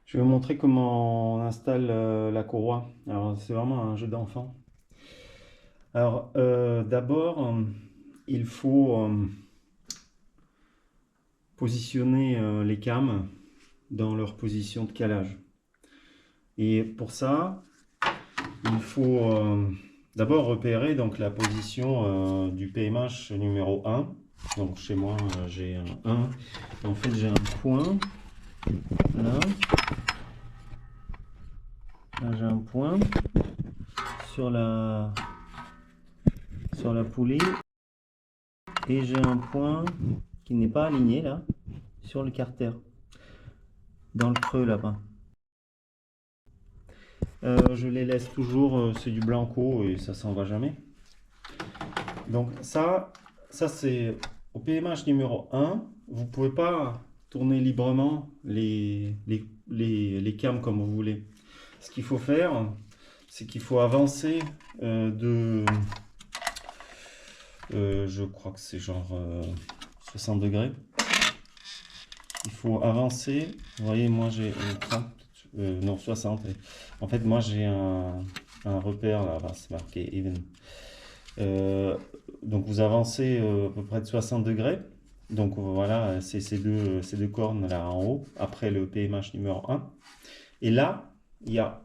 Je vais vous montrer comment on installe la courroie. Alors, c'est vraiment un jeu d'enfant. Alors, d'abord, il faut positionner les cames dans leur position de calage. Et pour ça, il faut d'abord repérer donc, la position du PMH numéro 1. Donc, chez moi, j'ai un 1. En fait, j'ai un point là. Là, j'ai un point sur la poulie et j'ai un point qui n'est pas aligné là sur le carter dans le creux là-bas. Je les laisse toujours, c'est du blanco et ça s'en va jamais. Donc ça c'est au PMH numéro 1, vous pouvez pas tourner librement les cams comme vous voulez. Ce qu'il faut faire, c'est qu'il faut avancer je crois que c'est genre 60 degrés. Il faut avancer. Vous voyez, moi j'ai 30, non 60. En fait, moi j'ai un repère là-bas, c'est marqué even. Donc vous avancez à peu près de 60 degrés. Donc voilà, c'est ces deux cornes là en haut, après le PMH numéro 1. Et là, il n'y a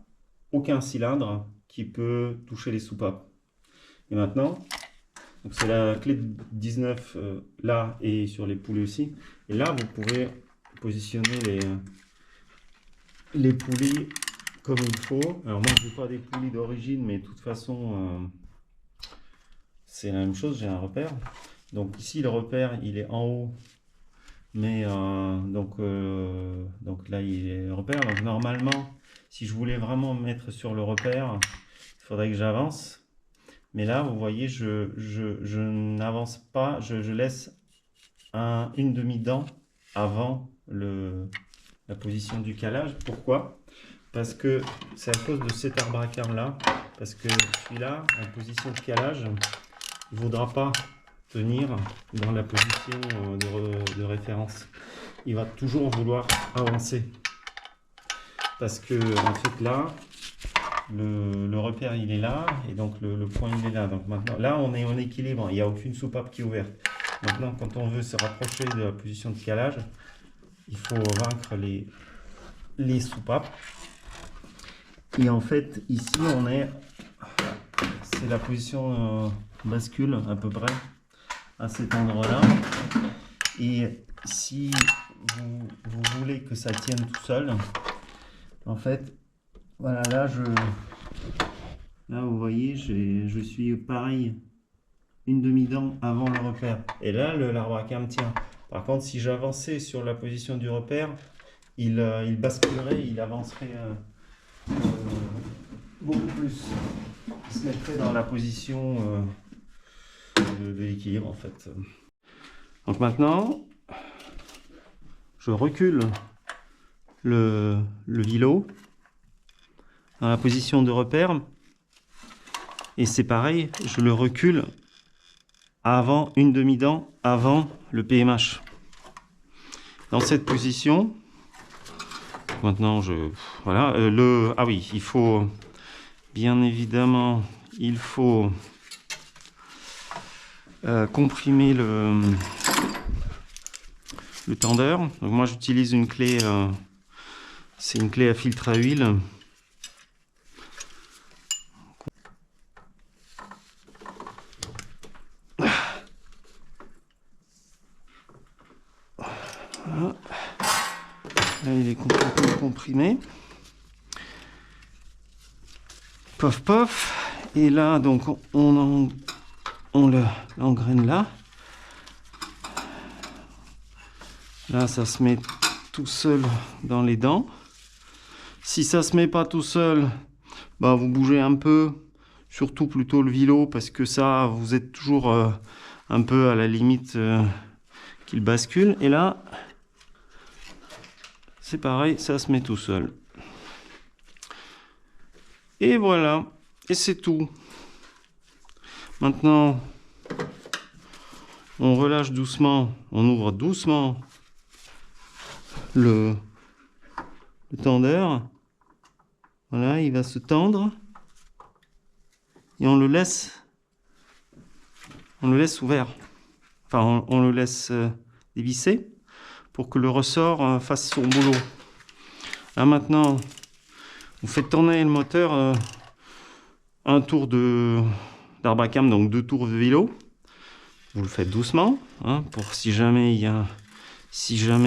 aucun cylindre qui peut toucher les soupapes. Et maintenant, c'est la clé de 19 là et sur les poulies aussi. Et là, vous pouvez positionner les poulies comme il faut. Alors moi, je n'ai pas des poulies d'origine, mais de toute façon, c'est la même chose, j'ai un repère. Donc ici, le repère, il est en haut. Mais donc là, il est le repère. Donc normalement, si je voulais vraiment me mettre sur le repère, il faudrait que j'avance. Mais là, vous voyez, je n'avance pas, je laisse une demi-dent avant la position du calage. Pourquoi? Parce que c'est à cause de cet arbre à cam là. Parce que celui-là, en position de calage, il ne voudra pas tenir dans la position de référence. Il va toujours vouloir avancer. Parce que, en fait, là, le repère il est là et donc le point il est là. Donc maintenant, là on est en équilibre, il n'y a aucune soupape qui est ouverte. Maintenant, quand on veut se rapprocher de la position de calage, il faut vaincre les soupapes. Et en fait, ici c'est la position bascule à peu près à cet endroit-là. Et si vous voulez que ça tienne tout seul, en fait, voilà, là vous voyez, je suis pareil, une demi-dent avant le repère. Et là, l'arbre à cam tient. Par contre, si j'avançais sur la position du repère, il basculerait, il avancerait beaucoup plus. Il se mettrait dans la position de l'équilibre en fait. Donc maintenant, je recule le vilo dans la position de repère. Et c'est pareil, je le recule avant une demi-dent, avant le PMH. Dans cette position, maintenant voilà, ah oui, il faut, bien évidemment, il faut comprimer le tendeur. Donc moi j'utilise une clé, c'est une clé à filtre à huile. Voilà. Là, il est complètement comprimé. Pof pof. Et là, donc, on l'engraine là. Là, ça se met tout seul dans les dents. Si ça se met pas tout seul, bah, vous bougez un peu, surtout plutôt le vilo, parce que ça, vous êtes toujours un peu à la limite qu'il bascule. Et là, c'est pareil, ça se met tout seul. Et voilà, et c'est tout. Maintenant, on relâche doucement, on ouvre doucement le le tendeur. Voilà, il va se tendre. Et on le laisse ouvert. Enfin, on le laisse dévisser pour que le ressort fasse son boulot. Là maintenant, vous faites tourner le moteur un tour d'arbacam, donc 2 tours de vélo. Vous le faites doucement, hein, pour si jamais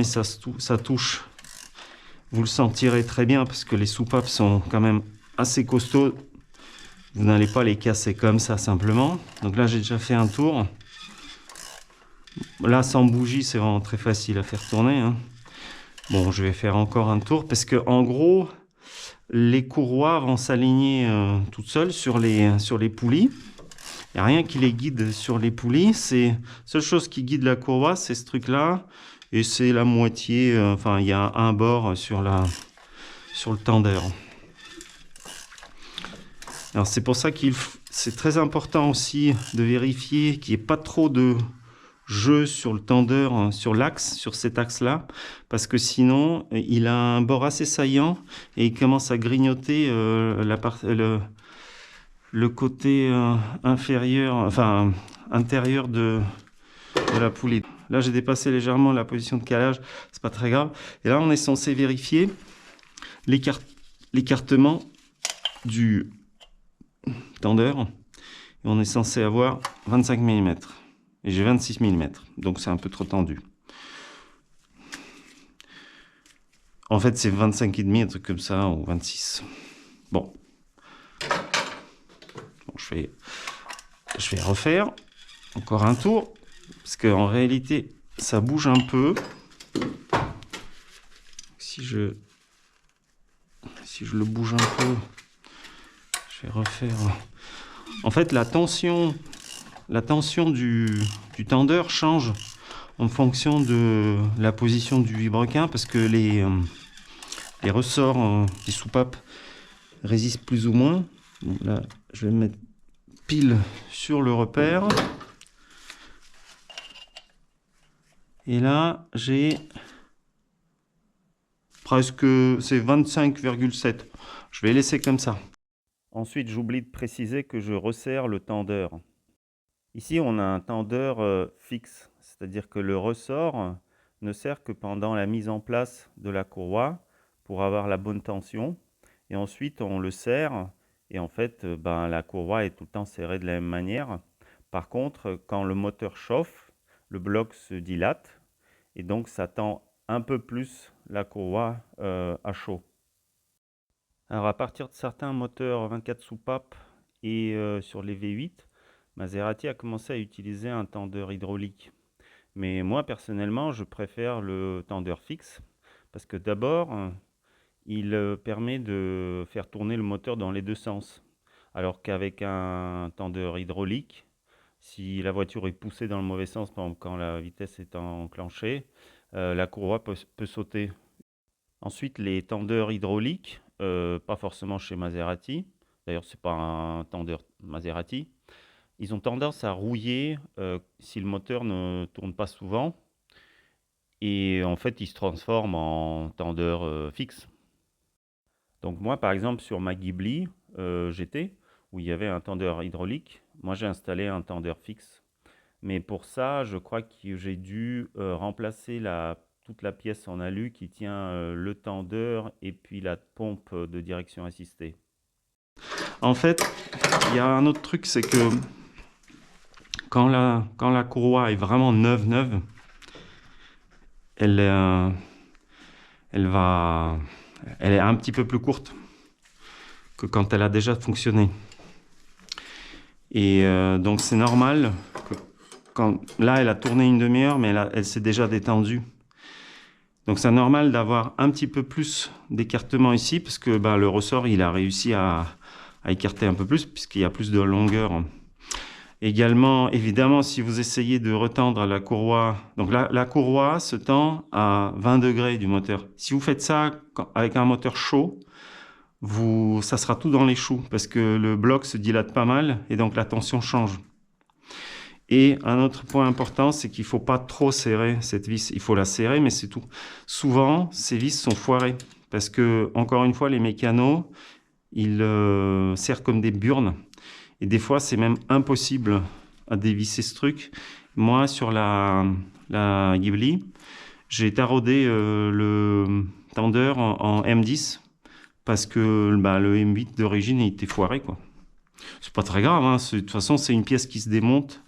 ça touche, vous le sentirez très bien parce que les soupapes sont quand même assez costauds. Vous n'allez pas les casser comme ça simplement. Donc là, j'ai déjà fait un tour. Là, sans bougie, c'est vraiment très facile à faire tourner, hein. Bon, je vais faire encore un tour parce que en gros, les courroies vont s'aligner toutes seules sur les poulies. Il n'y a rien qui les guide sur les poulies. La seule chose qui guide la courroie, c'est ce truc-là. Et c'est la moitié, enfin, il y a un bord sur le tendeur. Alors, c'est pour ça c'est très important aussi de vérifier qu'il n'y ait pas trop de jeu sur le tendeur, sur l'axe, sur cet axe-là. Parce que sinon, il a un bord assez saillant et il commence à grignoter le côté inférieur, enfin intérieur de la poulie. Là, j'ai dépassé légèrement la position de calage, c'est pas très grave. Et là, on est censé vérifier l'écartement du tendeur. Et on est censé avoir 25 mm. Et j'ai 26 mm, donc c'est un peu trop tendu. En fait, c'est 25,5, un truc comme ça, ou 26. Bon, je vais refaire encore un tour. Parce qu'en réalité, ça bouge un peu. Si je le bouge un peu, je vais refaire. En fait, la tension du tendeur change en fonction de la position du vilebrequin parce que les ressorts des soupapes résistent plus ou moins. Donc là, je vais me mettre pile sur le repère. Et là, j'ai presque, c'est 25,7. Je vais laisser comme ça. Ensuite, j'oublie de préciser que je resserre le tendeur. Ici, on a un tendeur fixe, c'est-à-dire que le ressort ne sert que pendant la mise en place de la courroie pour avoir la bonne tension. Et ensuite, on le serre et en fait, la courroie est tout le temps serrée de la même manière. Par contre, quand le moteur chauffe, le bloc se dilate et donc ça tend un peu plus la courroie à chaud. Alors à partir de certains moteurs 24 soupapes et sur les V8, Maserati a commencé à utiliser un tendeur hydraulique. Mais moi personnellement, je préfère le tendeur fixe parce que d'abord, il permet de faire tourner le moteur dans les deux sens. Alors qu'avec un tendeur hydraulique, si la voiture est poussée dans le mauvais sens, par exemple quand la vitesse est enclenchée, la courroie peut sauter. Ensuite, les tendeurs hydrauliques, pas forcément chez Maserati, d'ailleurs c'est pas un tendeur Maserati, ils ont tendance à rouiller si le moteur ne tourne pas souvent. Et en fait, ils se transforment en tendeur fixe. Donc moi, par exemple, sur ma Ghibli GT, où il y avait un tendeur hydraulique, moi j'ai installé un tendeur fixe. Mais pour ça, je crois que j'ai dû remplacer toute la pièce en alu qui tient le tendeur et puis la pompe de direction assistée. En fait, il y a un autre truc, c'est que quand la courroie est vraiment neuve, elle est un petit peu plus courte que quand elle a déjà fonctionné. Et donc c'est normal que là elle a tourné une demi-heure, mais elle s'est déjà détendue. Donc c'est normal d'avoir un petit peu plus d'écartement ici, parce que le ressort il a réussi à écarter un peu plus, puisqu'il y a plus de longueur. Également, évidemment, si vous essayez de retendre la courroie, donc la courroie se tend à 20 degrés du moteur. Si vous faites ça avec un moteur chaud, ça sera tout dans les choux parce que le bloc se dilate pas mal et donc la tension change. Et un autre point important, c'est qu'il ne faut pas trop serrer cette vis. Il faut la serrer, mais c'est tout. Souvent, ces vis sont foirées parce que, encore une fois, les mécanos, ils servent comme des burnes. Et des fois, c'est même impossible à dévisser ce truc. Moi, sur la Ghibli, j'ai taraudé le tendeur en M10 parce que bah, le M8 d'origine il était foiré, quoi. C'est pas très grave, hein. De toute façon, c'est une pièce qui se démonte,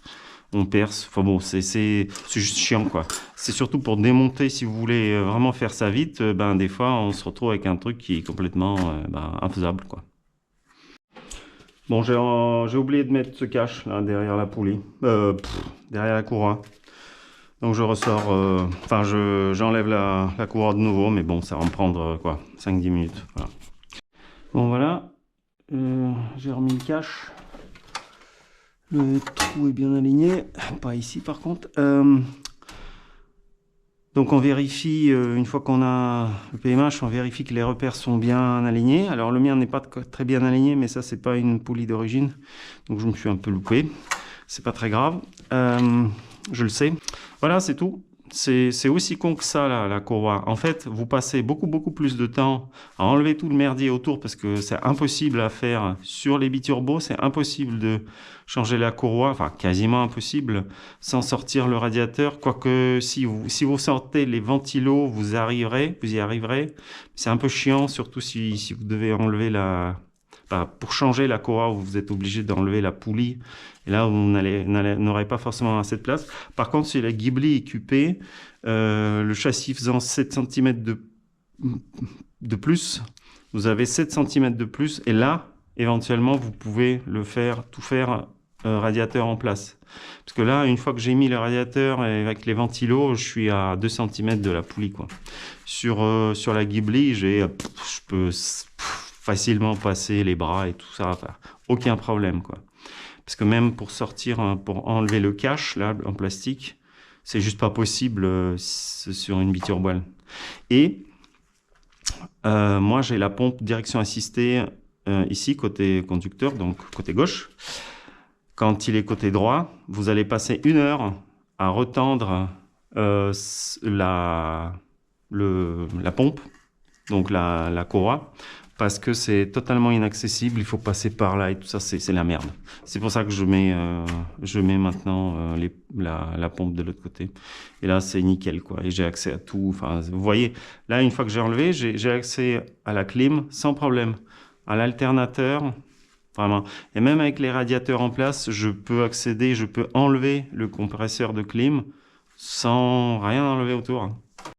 on perce. Enfin bon, c'est juste chiant, quoi. C'est surtout pour démonter, si vous voulez vraiment faire ça vite, ben, des fois, on se retrouve avec un truc qui est complètement ben, infaisable, quoi. Bon, j'ai oublié de mettre ce cache là, derrière la poulie, derrière la courroie. Donc je ressors, enfin j'enlève la courroie de nouveau, mais bon, ça va me prendre quoi, 5-10 minutes. Voilà. Bon voilà, j'ai remis le cache. Le trou est bien aligné, pas ici par contre. Donc on vérifie, une fois qu'on a le PMH, on vérifie que les repères sont bien alignés. Alors le mien n'est pas très bien aligné, mais ça c'est pas une poulie d'origine, donc je me suis un peu loupé. C'est pas très grave, je le sais. Voilà, c'est tout. C'est aussi con que ça, la courroie. En fait, vous passez beaucoup plus de temps à enlever tout le merdier autour parce que c'est impossible à faire sur les biturbos. C'est impossible de changer la courroie, enfin quasiment impossible, sans sortir le radiateur. Quoique, si vous sortez les ventilos, vous y arriverez. C'est un peu chiant, surtout si vous devez enlever pour changer la courroie, vous êtes obligé d'enlever la poulie. Et là, vous n'aurez pas forcément assez de place. Par contre, si la Ghibli est cupée, le châssis faisant 7 cm de plus, vous avez 7 cm de plus. Et là, éventuellement, vous pouvez tout faire radiateur en place. Parce que là, une fois que j'ai mis le radiateur avec les ventilos, je suis à 2 cm de la poulie, quoi. Sur la Ghibli, je peux facilement passer les bras et tout ça, enfin, aucun problème, quoi. Parce que même pour sortir, pour enlever le cache là en plastique, c'est juste pas possible sur une biturboile. Et moi j'ai la pompe direction assistée ici côté conducteur, donc côté gauche. Quand il est côté droit, vous allez passer 1 heure à retendre la pompe, donc la courroie, parce que c'est totalement inaccessible, il faut passer par là et tout ça, c'est la merde. C'est pour ça que je mets maintenant la pompe de l'autre côté. Et là, c'est nickel, quoi. Et j'ai accès à tout. Enfin, vous voyez, là, une fois que j'ai enlevé, j'ai accès à la clim sans problème, à l'alternateur, vraiment. Et même avec les radiateurs en place, je peux enlever le compresseur de clim sans rien enlever autour.